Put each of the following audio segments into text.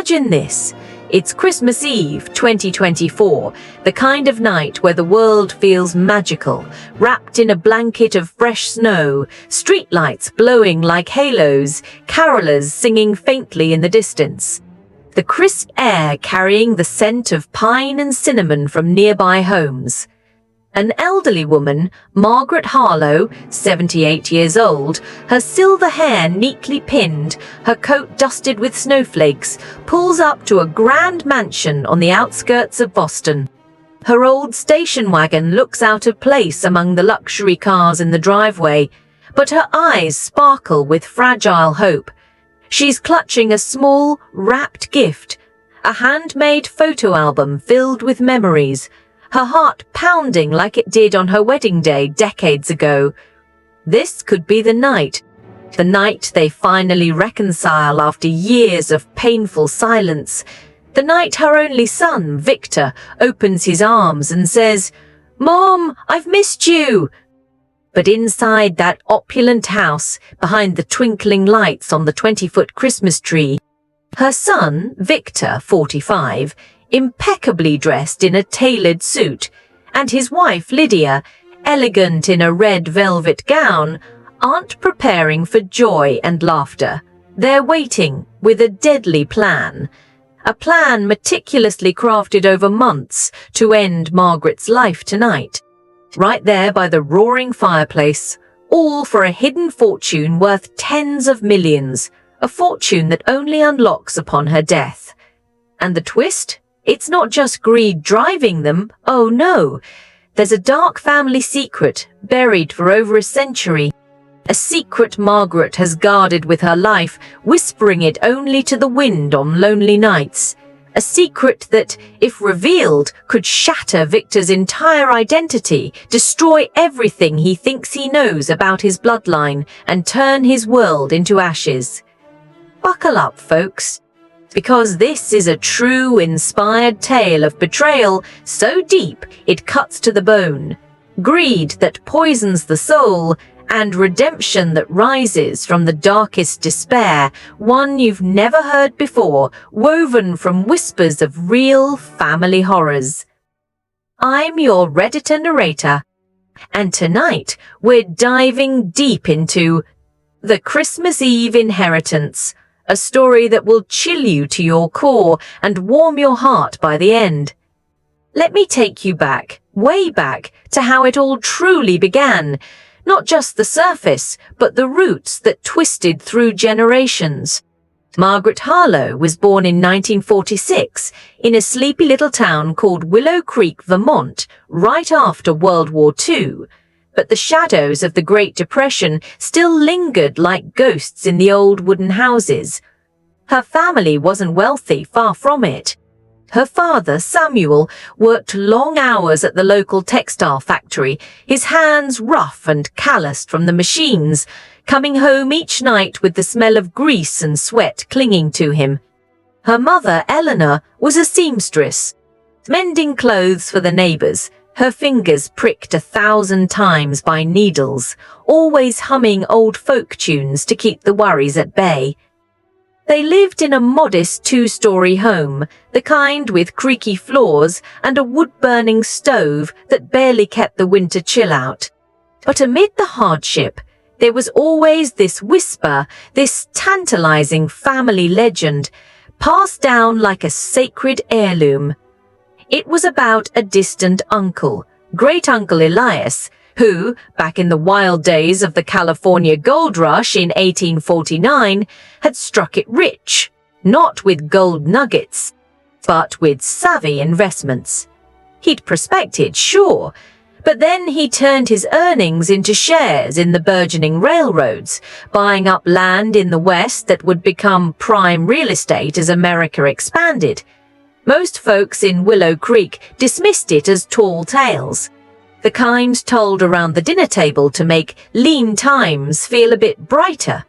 Imagine this. It's Christmas Eve 2024, the kind of night where the world feels magical, wrapped in a blanket of fresh snow, streetlights blowing like halos, carolers singing faintly in the distance. The crisp air carrying the scent of pine and cinnamon from nearby homes. An elderly woman, Margaret Harlow, 78 years old, her silver hair neatly pinned, her coat dusted with snowflakes, pulls up to a grand mansion on the outskirts of Boston. Her old station wagon looks out of place among the luxury cars in the driveway, but her eyes sparkle with fragile hope. She's clutching a small, wrapped gift, a handmade photo album filled with memories, her heart pounding like it did on her wedding day decades ago. This could be the night they finally reconcile after years of painful silence, the night her only son, Victor, opens his arms and says, "Mom, I've missed you." But inside that opulent house, behind the twinkling lights on the 20-foot Christmas tree, her son, Victor, 45, impeccably dressed in a tailored suit, and his wife, Lydia, elegant in a red velvet gown, aren't preparing for joy and laughter. They're waiting with a deadly plan. A plan meticulously crafted over months to end Margaret's life tonight. Right there by the roaring fireplace, all for a hidden fortune worth tens of millions, a fortune that only unlocks upon her death. And the twist? It's not just greed driving them, oh no. There's a dark family secret buried for over a century. A secret Margaret has guarded with her life, whispering it only to the wind on lonely nights. A secret that, if revealed, could shatter Victor's entire identity, destroy everything he thinks he knows about his bloodline, and turn his world into ashes. Buckle up, folks, because this is a true, inspired tale of betrayal so deep it cuts to the bone, greed that poisons the soul, and redemption that rises from the darkest despair, one you've never heard before, woven from whispers of real family horrors. I'm your Redditor narrator, and tonight we're diving deep into The Christmas Eve Inheritance, a story that will chill you to your core and warm your heart by the end. Let me take you back, way back, to how it all truly began. Not just the surface, but the roots that twisted through generations. Margaret Harlow was born in 1946 in a sleepy little town called Willow Creek, Vermont, right after World War II. But the shadows of the Great Depression still lingered like ghosts in the old wooden houses. Her family wasn't wealthy, far from it. Her father, Samuel, worked long hours at the local textile factory, his hands rough and calloused from the machines, coming home each night with the smell of grease and sweat clinging to him. Her mother, Eleanor, was a seamstress, mending clothes for the neighbors, her fingers pricked 1,000 times by needles, always humming old folk tunes to keep the worries at bay. They lived in a modest 2-story home, the kind with creaky floors and a wood-burning stove that barely kept the winter chill out. But amid the hardship, there was always this whisper, this tantalizing family legend, passed down like a sacred heirloom. It was about a distant uncle, Great-Uncle Elias, who, back in the wild days of the California gold rush in 1849, had struck it rich, not with gold nuggets, but with savvy investments. He'd prospected, sure, but then he turned his earnings into shares in the burgeoning railroads, buying up land in the West that would become prime real estate as America expanded. Most folks in Willow Creek dismissed it as tall tales, the kind told around the dinner table to make lean times feel a bit brighter.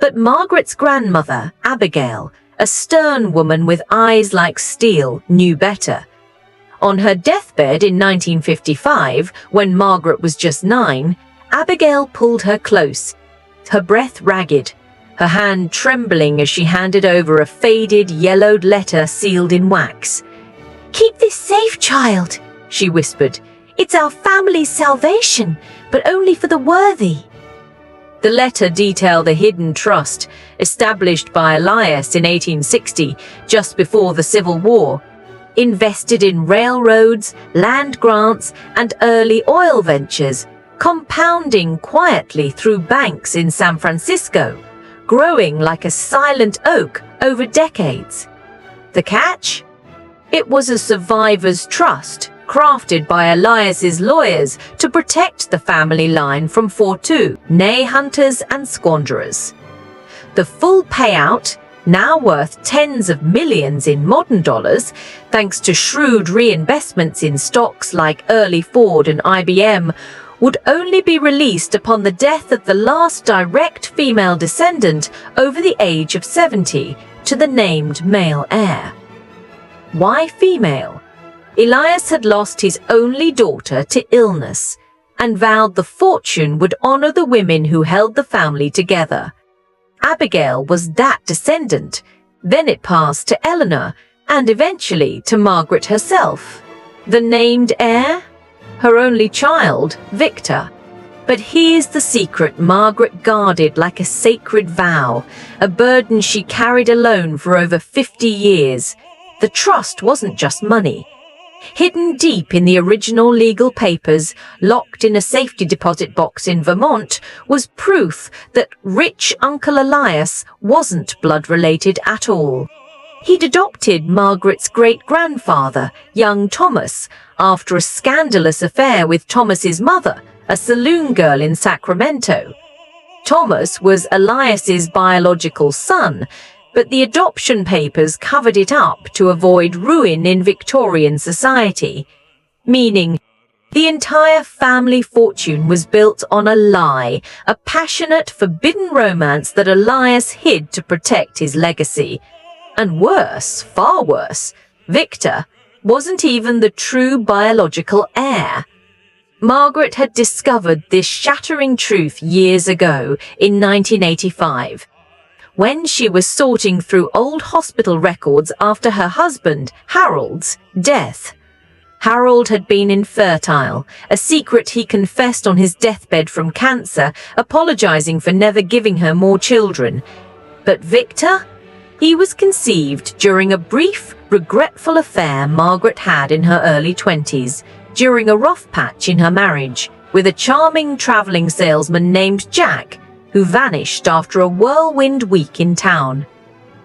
But Margaret's grandmother, Abigail, a stern woman with eyes like steel, knew better. On her deathbed in 1955, when Margaret was just 9, Abigail pulled her close, her breath ragged, her hand trembling as she handed over a faded, yellowed letter sealed in wax. "Keep this safe, child," she whispered. "It's our family's salvation, but only for the worthy." The letter detailed a hidden trust established by Elias in 1860, just before the Civil War, invested in railroads, land grants, and early oil ventures, compounding quietly through banks in San Francisco, growing like a silent oak over decades. The catch? It was a survivor's trust, crafted by Elias's lawyers to protect the family line from fortune hunters and squanderers. The full payout, now worth tens of millions in modern dollars, thanks to shrewd reinvestments in stocks like early Ford and IBM, would only be released upon the death of the last direct female descendant over the age of 70 to the named male heir. Why female? Elias had lost his only daughter to illness and vowed the fortune would honor the women who held the family together. Abigail was that descendant. Then it passed to Eleanor and eventually to Margaret herself. The named heir? Her only child, Victor. But here's the secret Margaret guarded like a sacred vow, a burden she carried alone for over 50 years. The trust wasn't just money. Hidden deep in the original legal papers, locked in a safety deposit box in Vermont, was proof that rich Uncle Elias wasn't blood-related at all. He'd adopted Margaret's great-grandfather, young Thomas, after a scandalous affair with Thomas's mother, a saloon girl in Sacramento. Thomas was Elias's biological son, but the adoption papers covered it up to avoid ruin in Victorian society, meaning the entire family fortune was built on a lie, a passionate, forbidden romance that Elias hid to protect his legacy. And worse, far worse, Victor wasn't even the true biological heir. Margaret had discovered this shattering truth years ago in 1985. When she was sorting through old hospital records after her husband, Harold's, death. Harold had been infertile, a secret he confessed on his deathbed from cancer, apologizing for never giving her more children. But Victor? He was conceived during a brief, regretful affair Margaret had in her early 20s, during a rough patch in her marriage, with a charming traveling salesman named Jack, who vanished after a whirlwind week in town.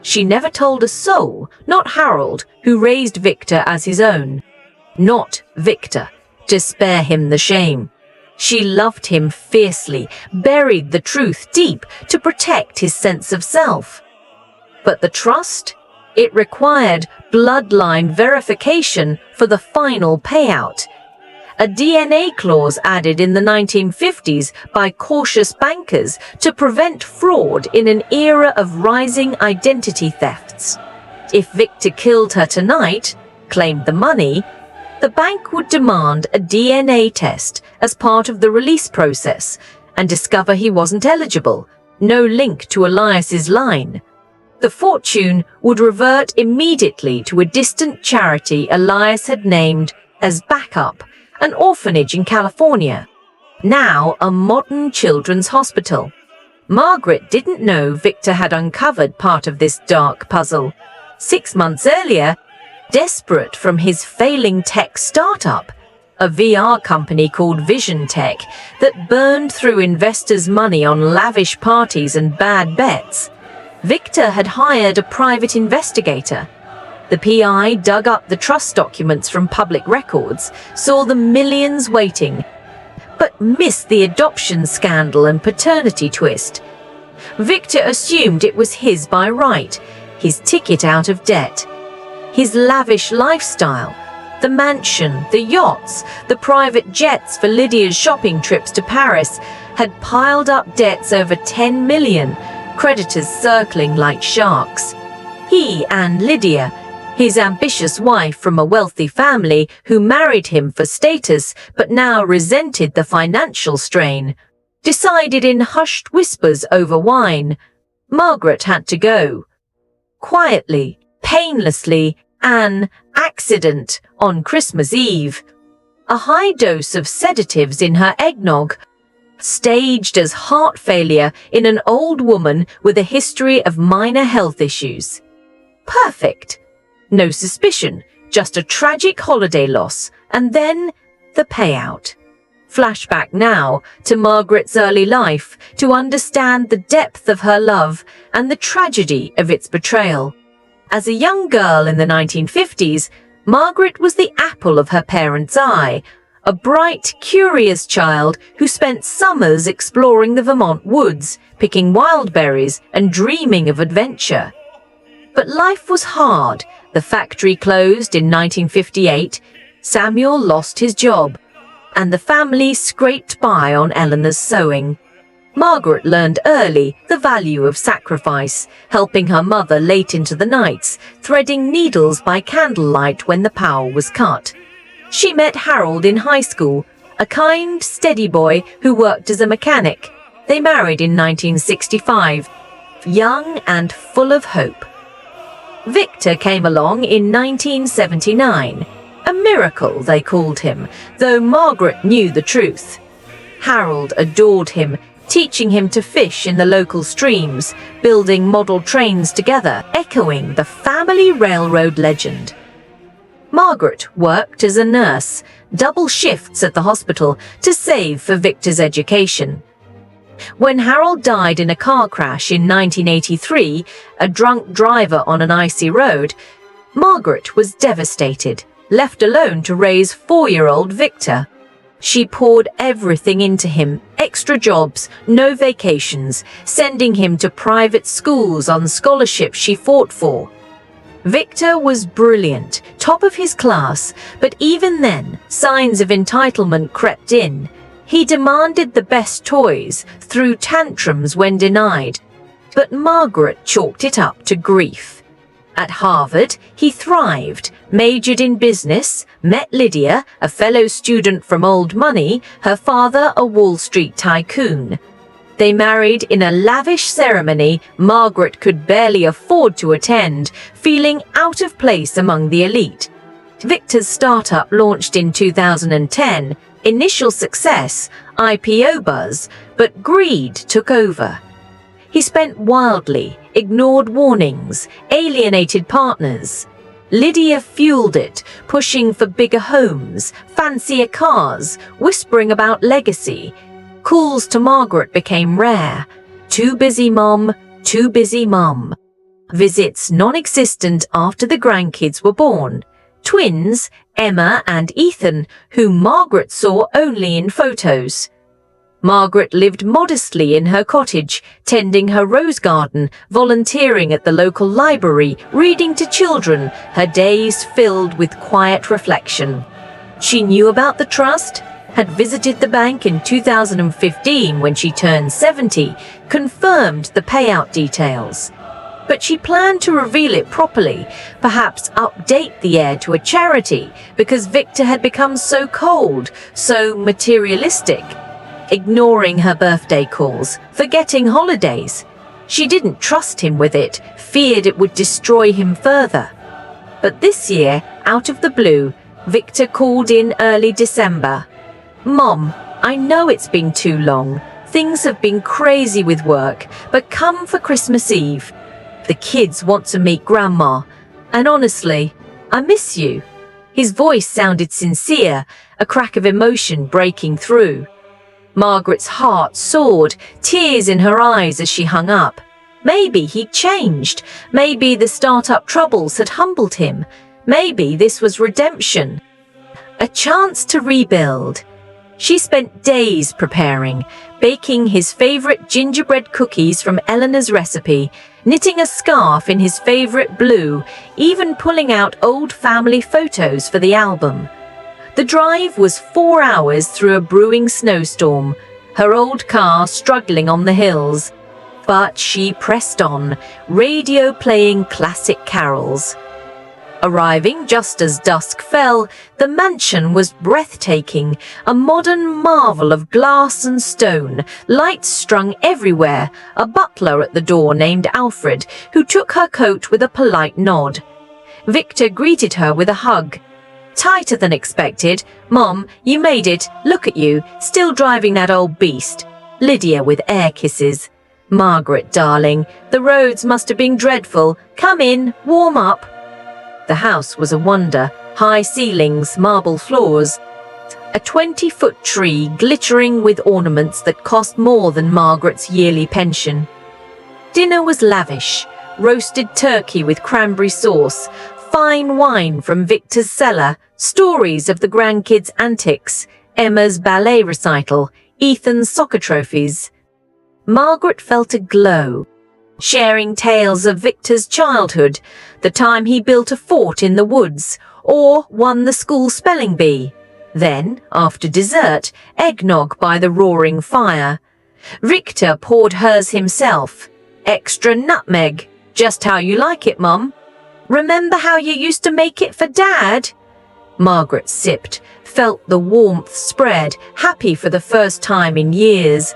She never told a soul, not Harold, who raised Victor as his own. Not Victor, to spare him the shame. She loved him fiercely, buried the truth deep to protect his sense of self. But the trust? It required bloodline verification for the final payout. A DNA clause added in the 1950s by cautious bankers to prevent fraud in an era of rising identity thefts. If Victor killed her tonight, claimed the money, the bank would demand a DNA test as part of the release process and discover he wasn't eligible, no link to Elias's line. The fortune would revert immediately to a distant charity Elias had named as backup, an orphanage in California, now a modern children's hospital. Margaret didn't know Victor had uncovered part of this dark puzzle. 6 months earlier, desperate from his failing tech startup, a VR company called Vision Tech that burned through investors' money on lavish parties and bad bets, Victor had hired a private investigator. The PI dug up the trust documents from public records, saw the millions waiting, but missed the adoption scandal and paternity twist. Victor assumed it was his by right, his ticket out of debt. His lavish lifestyle, the mansion, the yachts, the private jets for Lydia's shopping trips to Paris, had piled up debts over 10 million, creditors circling like sharks. He and Lydia, his ambitious wife from a wealthy family who married him for status but now resented the financial strain, decided in hushed whispers over wine, Margaret had to go. Quietly, painlessly, an accident on Christmas Eve. A high dose of sedatives in her eggnog, staged as heart failure in an old woman with a history of minor health issues. Perfect. No suspicion, just a tragic holiday loss, and then the payout. Flashback now to Margaret's early life to understand the depth of her love and the tragedy of its betrayal. As a young girl in the 1950s, Margaret was the apple of her parents' eye, a bright, curious child who spent summers exploring the Vermont woods, picking wild berries and dreaming of adventure. But life was hard. The factory closed in 1958, Samuel lost his job, and the family scraped by on Eleanor's sewing. Margaret learned early the value of sacrifice, helping her mother late into the nights, threading needles by candlelight when the power was cut. She met Harold in high school, a kind, steady boy who worked as a mechanic. They married in 1965, young and full of hope. Victor came along in 1979. A miracle, they called him, though Margaret knew the truth. Harold adored him, teaching him to fish in the local streams, building model trains together, echoing the family railroad legend. Margaret worked as a nurse, double shifts at the hospital to save for Victor's education. When Harold died in a car crash in 1983, a drunk driver on an icy road, Margaret was devastated, left alone to raise 4-year-old Victor. She poured everything into him, extra jobs, no vacations, sending him to private schools on scholarships she fought for. Victor was brilliant, top of his class, but even then, signs of entitlement crept in. He demanded the best toys, threw tantrums when denied. But Margaret chalked it up to grief. At Harvard, he thrived, majored in business, met Lydia, a fellow student from old money, her father a Wall Street tycoon. They married in a lavish ceremony Margaret could barely afford to attend, feeling out of place among the elite. Victor's startup launched in 2010. Initial success, IPO buzz, but greed took over. He spent wildly, ignored warnings, alienated partners. Lydia fueled it, pushing for bigger homes, fancier cars, whispering about legacy. Calls to Margaret became rare. Too busy mom, too busy mum. Visits non-existent after the grandkids were born. Twins, Emma and Ethan, whom Margaret saw only in photos. Margaret lived modestly in her cottage, tending her rose garden, volunteering at the local library, reading to children, her days filled with quiet reflection. She knew about the trust, had visited the bank in 2015 when she turned 70, confirmed the payout details. But she planned to reveal it properly, perhaps update the heir to a charity, because Victor had become so cold, so materialistic, ignoring her birthday calls, forgetting holidays. She didn't trust him with it, feared it would destroy him further. But this year, out of the blue, Victor called in early December. "Mom, I know it's been too long. Things have been crazy with work, but come for Christmas Eve. The kids want to meet Grandma, and honestly, I miss you." His voice sounded sincere, a crack of emotion breaking through. Margaret's heart soared, tears in her eyes as she hung up. Maybe he'd changed. Maybe the startup troubles had humbled him. Maybe this was redemption. A chance to rebuild. She spent days preparing, baking his favorite gingerbread cookies from Eleanor's recipe, knitting a scarf in his favorite blue, even pulling out old family photos for the album. The drive was 4 hours through a brewing snowstorm, her old car struggling on the hills. But she pressed on, radio playing classic carols. Arriving just as dusk fell, the mansion was breathtaking, a modern marvel of glass and stone, lights strung everywhere, a butler at the door named Alfred, who took her coat with a polite nod. Victor greeted her with a hug. "Tighter than expected. Mom, you made it. Look at you, still driving that old beast." Lydia with air kisses. "Margaret, darling, the roads must have been dreadful. Come in, warm up." The house was a wonder. High ceilings, marble floors. A 20-foot tree glittering with ornaments that cost more than Margaret's yearly pension. Dinner was lavish. Roasted turkey with cranberry sauce, fine wine from Victor's cellar, stories of the grandkids' antics, Emma's ballet recital, Ethan's soccer trophies. Margaret felt a glow, sharing tales of Victor's childhood, the time he built a fort in the woods, or won the school spelling bee. Then, after dessert, eggnog by the roaring fire. Victor poured hers himself. "Extra nutmeg, just how you like it, Mum. Remember how you used to make it for Dad?" Margaret sipped, felt the warmth spread, happy for the first time in years.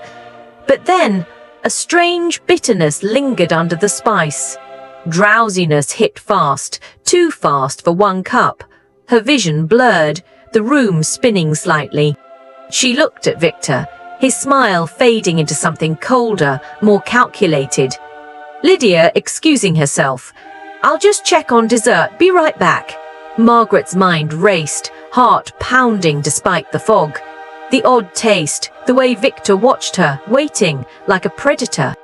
But then, a strange bitterness lingered under the spice. Drowsiness hit fast, too fast for one cup. Her vision blurred, the room spinning slightly. She looked at Victor, his smile fading into something colder, more calculated. Lydia excusing herself. "I'll just check on dessert, be right back." Margaret's mind raced, heart pounding despite the fog. The odd taste, the way Victor watched her, waiting, like a predator.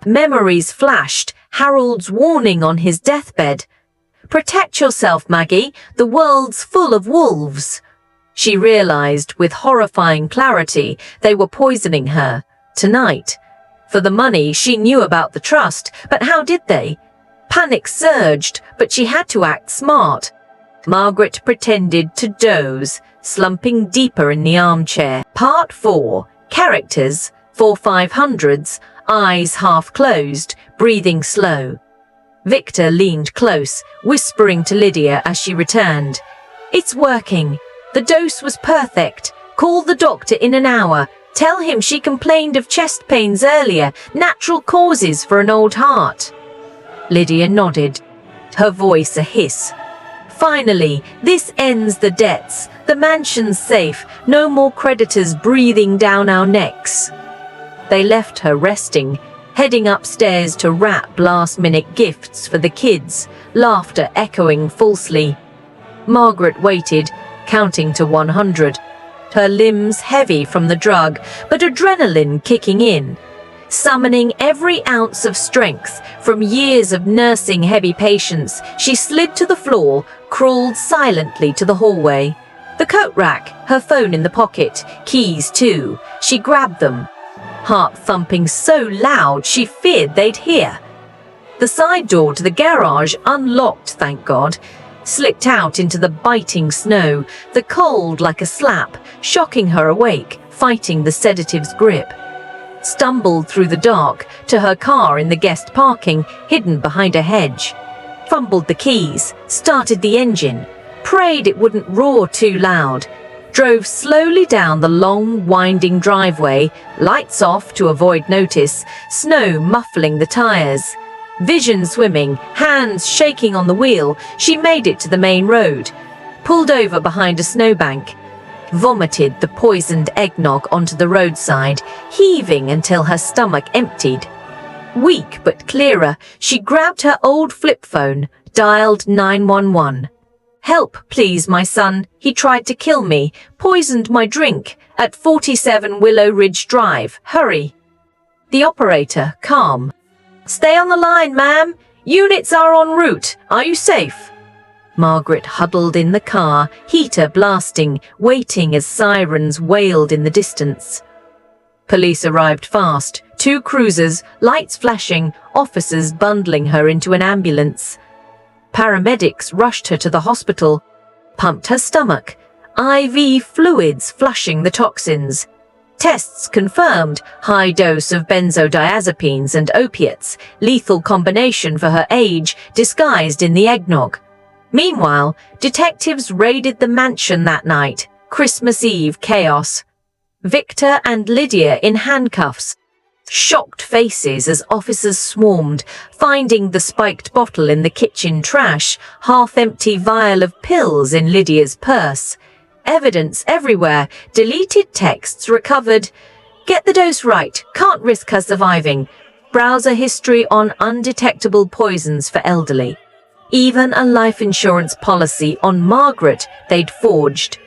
Memories flashed, Harold's warning on his deathbed. "Protect yourself, Maggie, the world's full of wolves." She realized with horrifying clarity they were poisoning her, tonight. For the money, she knew about the trust, but how did they? Panic surged, but she had to act smart. Margaret pretended to doze, slumping deeper in the armchair. Part 4. Characters, 4/500s, eyes half closed, breathing slow. Victor leaned close, whispering to Lydia as she returned. "It's working. The dose was perfect. Call the doctor in an hour. Tell him she complained of chest pains earlier, natural causes for an old heart." Lydia nodded, her voice a hiss. "Finally, this ends the debts. The mansion's safe. No more creditors breathing down our necks." They left her resting, heading upstairs to wrap last-minute gifts for the kids, laughter echoing falsely. Margaret waited, counting to 100. Her limbs heavy from the drug, but adrenaline kicking in. Summoning every ounce of strength from years of nursing heavy patients, she slid to the floor, crawled silently to the hallway. The coat rack, her phone in the pocket, keys too. She grabbed them, heart thumping so loud she feared they'd hear. The side door to the garage, unlocked, thank God, slipped out into the biting snow, the cold like a slap, shocking her awake, fighting the sedative's grip. Stumbled through the dark to her car in the guest parking, hidden behind a hedge. Fumbled the keys, started the engine, prayed it wouldn't roar too loud. Drove slowly down the long, winding driveway, lights off to avoid notice, snow muffling the tires. Vision swimming, hands shaking on the wheel, she made it to the main road. Pulled over behind a snowbank. Vomited the poisoned eggnog onto the roadside, heaving until her stomach emptied. Weak but clearer, she grabbed her old flip phone, dialed 911. "Help, please, my son. He tried to kill me, poisoned my drink at 47 Willow Ridge Drive. Hurry." The operator, calm. "Stay on the line, ma'am. Units are en route. Are you safe?" Margaret huddled in the car, heater blasting, waiting as sirens wailed in the distance. Police arrived fast, 2 cruisers, lights flashing, officers bundling her into an ambulance. Paramedics rushed her to the hospital, pumped her stomach, IV fluids flushing the toxins. Tests confirmed high dose of benzodiazepines and opiates, lethal combination for her age, disguised in the eggnog. Meanwhile, detectives raided the mansion that night. Christmas Eve chaos. Victor and Lydia in handcuffs. Shocked faces as officers swarmed, finding the spiked bottle in the kitchen trash, half-empty vial of pills in Lydia's purse. Evidence everywhere, deleted texts recovered. Get the dose right, can't risk her surviving. Browser history on undetectable poisons for elderly. Even a life insurance policy on Margaret they'd forged.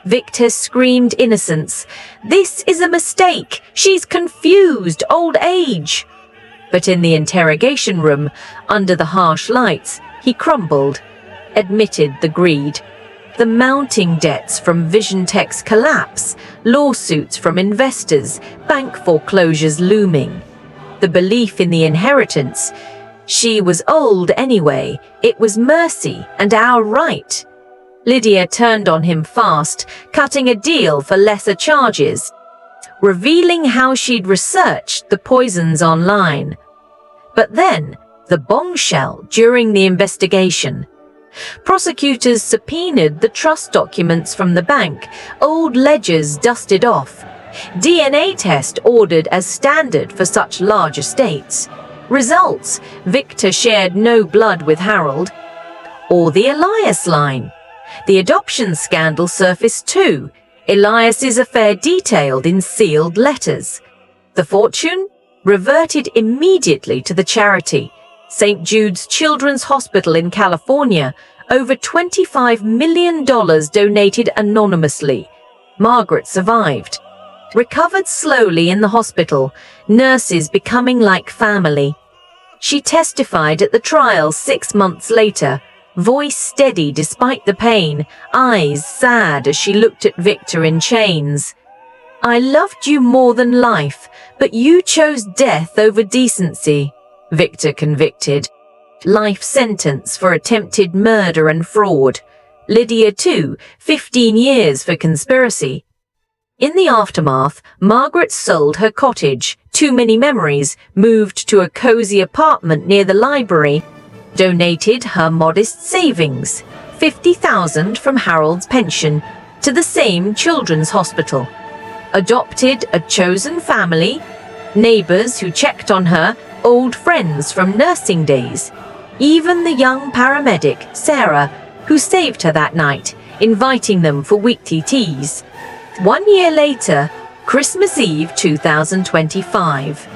Victor screamed innocence. This is a mistake. She's confused. Old age. But in the interrogation room, under the harsh lights, he crumbled, admitted the greed. The mounting debts from Vision Tech's collapse, lawsuits from investors, bank foreclosures looming. The belief in the inheritance. She was old anyway. It was mercy and our right. Lydia turned on him fast, cutting a deal for lesser charges, revealing how she'd researched the poisons online. But then, the bombshell during the investigation. Prosecutors subpoenaed the trust documents from the bank, old ledgers dusted off. DNA test ordered as standard for such large estates. Results: Victor shared no blood with Harold. Or the Elias line. The adoption scandal surfaced too. Elias's affair detailed in sealed letters. The fortune reverted immediately to the charity, St. Jude's Children's Hospital in California. Over $25 million donated anonymously. Margaret survived. Recovered slowly in the hospital, nurses becoming like family. She testified at the trial 6 months later, voice steady despite the pain, eyes sad as she looked at Victor in chains. I loved you more than life, but you chose death over decency, Victor convicted. Life sentence for attempted murder and fraud. Lydia too, 15 years for conspiracy. In the aftermath, Margaret sold her cottage, too many memories, moved to a cozy apartment near the library, donated her modest savings, $50,000 from Harold's pension, to the same children's hospital. Adopted a chosen family, neighbors who checked on her, old friends from nursing days. Even the young paramedic, Sarah, who saved her that night, inviting them for weekly teas. 1 year later, Christmas Eve 2025.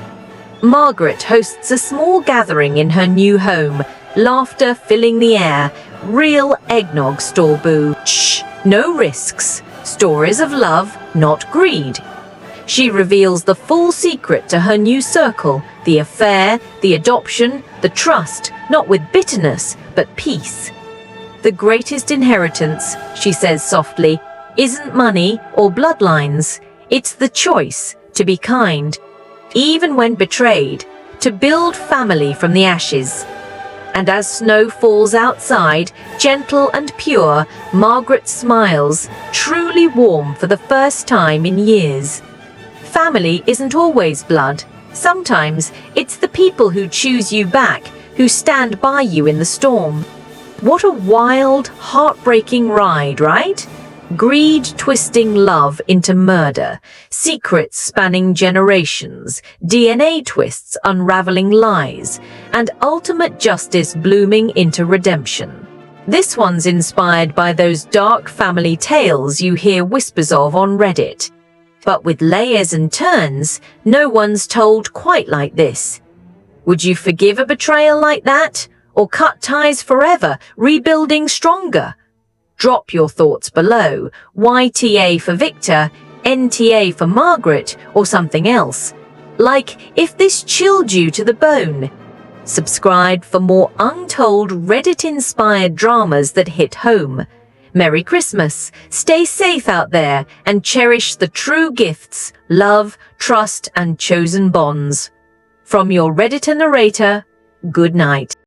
Margaret hosts a small gathering in her new home, laughter filling the air, real eggnog store boo. Shh, no risks. Stories of love, not greed. She reveals the full secret to her new circle, the affair, the adoption, the trust, not with bitterness, but peace. The greatest inheritance, she says softly, isn't money or bloodlines. It's the choice to be kind, even when betrayed, to build family from the ashes. And as snow falls outside, gentle and pure, Margaret smiles, truly warm for the first time in years. Family isn't always blood. Sometimes it's the people who choose you back, who stand by you in the storm. What a wild, heartbreaking ride, right? Greed twisting love into murder, secrets spanning generations, DNA twists unraveling lies, and ultimate justice blooming into redemption. This one's inspired by those dark family tales you hear whispers of on Reddit. But with layers and turns, no one's told quite like this. Would you forgive a betrayal like that? Or cut ties forever, rebuilding stronger? Drop your thoughts below. YTA for Victor, NTA for Margaret, or something else. Like if this chilled you to the bone. Subscribe for more untold Reddit-inspired dramas that hit home. Merry Christmas, stay safe out there, and cherish the true gifts, love, trust, and chosen bonds. From your Redditor narrator, good night.